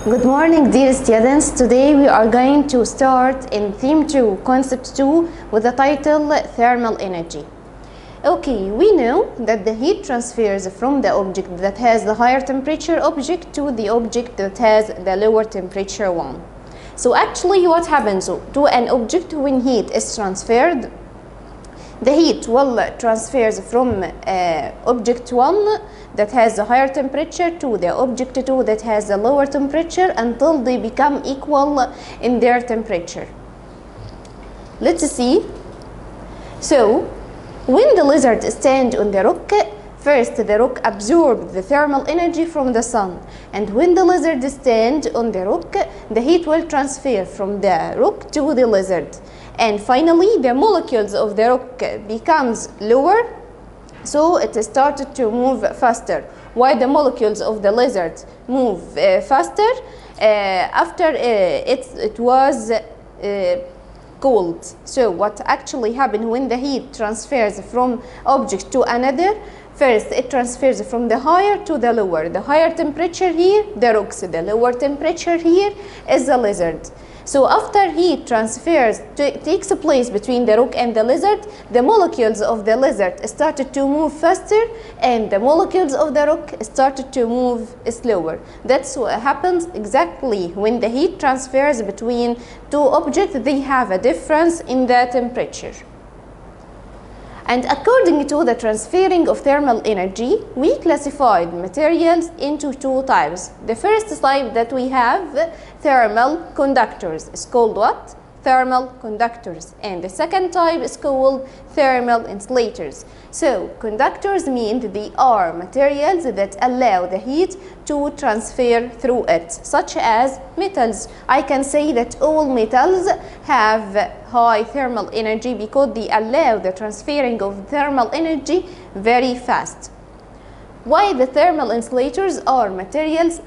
Good morning, dear students. Today we are going to start in theme 2, concept 2, with the title thermal energy. Okay, we know that the heat transfers from the object that has the higher temperature object to the object that has the lower temperature one. So actually what happens to an object when heat is transferred? The heat will transfers from object 1 that has a higher temperature to the object 2 that has a lower temperature until they become equal in their temperature. Let's see. So, when the lizard stands on the rock, first the rock absorbs the thermal energy from the sun, and when the lizard stands on the rock, the heat will transfer from the rock to the lizard. And finally, the molecules of the rock becomes lower, so it started to move faster. Why the molecules of the lizard move faster? After it was cooled. So what actually happened when the heat transfers from object to another? First, it transfers from the higher to the lower. The higher temperature here, the rocks. The lower temperature here is the lizard. So after heat transfers takes place between the rock and the lizard, the molecules of the lizard started to move faster and the molecules of the rock started to move slower. That's what happens exactly when the heat transfers between two objects. They have a difference in the temperature. And according to the transferring of thermal energy, we classified materials into two types. The first type that we have, thermal conductors, is called what? Thermal conductors. And the second type is called thermal insulators. So, conductors mean that they are materials that allow the heat to transfer through it, such as metals. I can say that all metals have high thermal energy because they allow the transferring of thermal energy very fast. Why the thermal insulators are materials?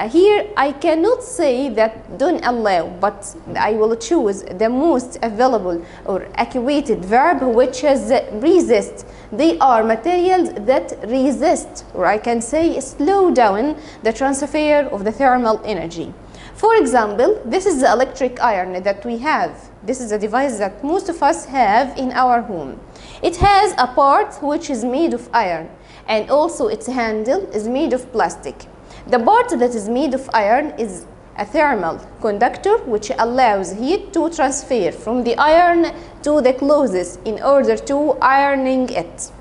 Here I cannot say that don't allow, but I will choose the most available or accurate verb, which is resist. They are materials that resist, or I can say slow down the transfer of the thermal energy. For example, this is the electric iron that we have. This is a device that most of us have in our home. It has a part which is made of iron, and also its handle is made of plastic. The part that is made of iron is a thermal conductor which allows heat to transfer from the iron to the clothes in order to ironing it.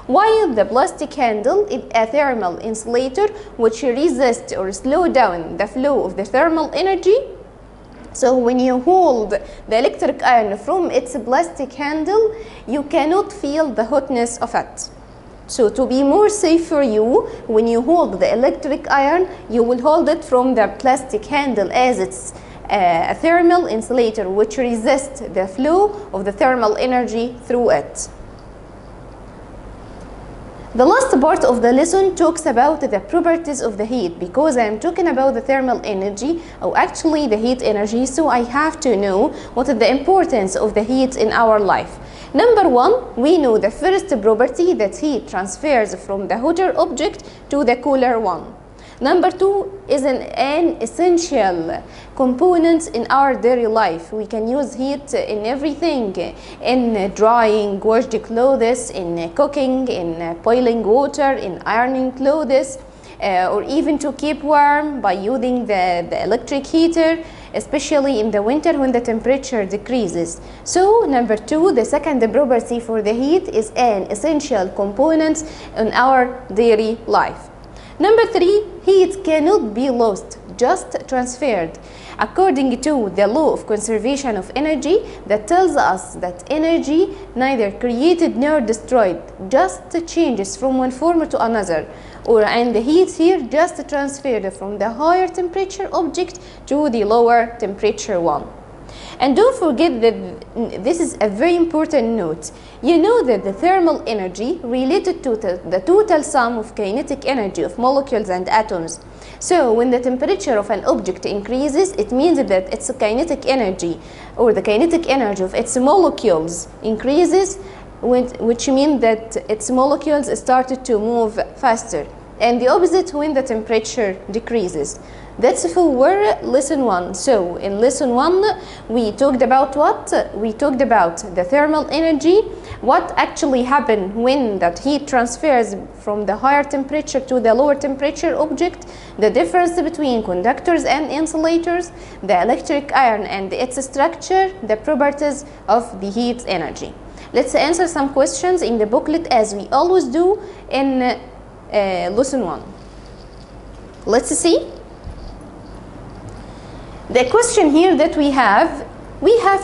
While the plastic handle is a thermal insulator which resists or slow down the flow of the thermal energy. So when you hold the electric iron from its plastic handle, you cannot feel the hotness of it. So to be more safe for you, when you hold the electric iron, you will hold it from the plastic handle as it's a thermal insulator which resists the flow of the thermal energy through it. The last part of the lesson talks about the properties of the heat, because I am talking about the thermal energy, or actually the heat energy, so I have to know what is the importance of the heat in our life. Number one, we know the first property that heat transfers from the hotter object to the cooler one. Number two is an essential component in our daily life. We can use heat in everything, in drying washed clothes, in cooking, in boiling water, in ironing clothes, or even to keep warm by using the electric heater, especially in the winter when the temperature decreases. So number two, the second property for the heat, is an essential component in our daily life. Number three, heat cannot be lost, just transferred. According to the law of conservation of energy, that tells us that energy neither created nor destroyed, just changes from one form to another. And the heat here just transferred from the higher temperature object to the lower temperature one. And don't forget that this is a very important note. You know that the thermal energy related to the total sum of kinetic energy of molecules and atoms. So when the temperature of an object increases, it means that its kinetic energy, or the kinetic energy of its molecules, increases, which means that its molecules started to move faster. and the opposite when the temperature decreases. That's for lesson 1. So in lesson 1 we talked about what? We talked about the thermal energy, what actually happens when that heat transfers from the higher temperature to the lower temperature object, the difference between conductors and insulators, the electric iron and its structure, the properties of the heat energy. Let's answer some questions in the booklet as we always do in lesson 1. Let's see. The question here that we have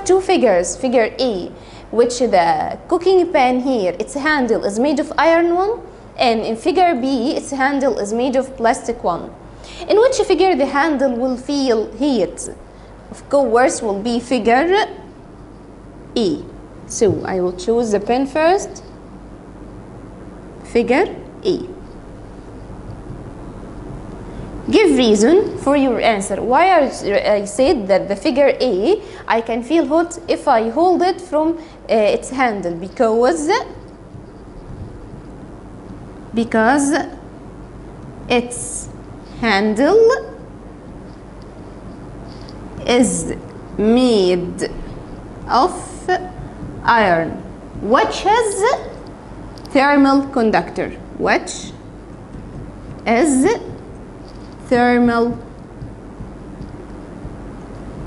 two figures. Figure A, which the cooking pan here, its handle is made of iron one, and in figure B, its handle is made of plastic one. In which figure the handle will feel heat? Of course, will be figure A. So I will choose the pen first. Figure A. Give reason for your answer. Why I said that the figure A, I can feel hot if I hold it from its handle, because its handle is made of iron, which is thermal conductor, which is thermal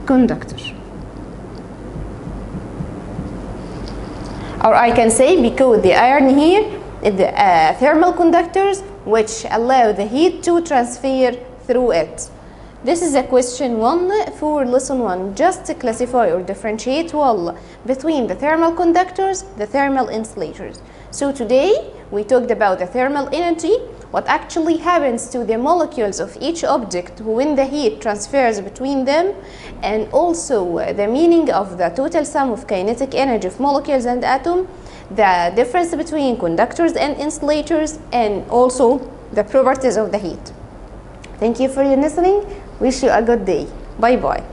conductor. Or I can say because the iron here is the thermal conductors which allow the heat to transfer through it. This is a question 1 for lesson 1. Just to classify or differentiate well between the thermal conductors, the thermal insulators. So today we talked about the thermal energy, what actually happens to the molecules of each object when the heat transfers between them, and also the meaning of the total sum of kinetic energy of molecules and atoms, the difference between conductors and insulators, and also the properties of the heat. Thank you for your listening. Wish you a good day. Bye bye.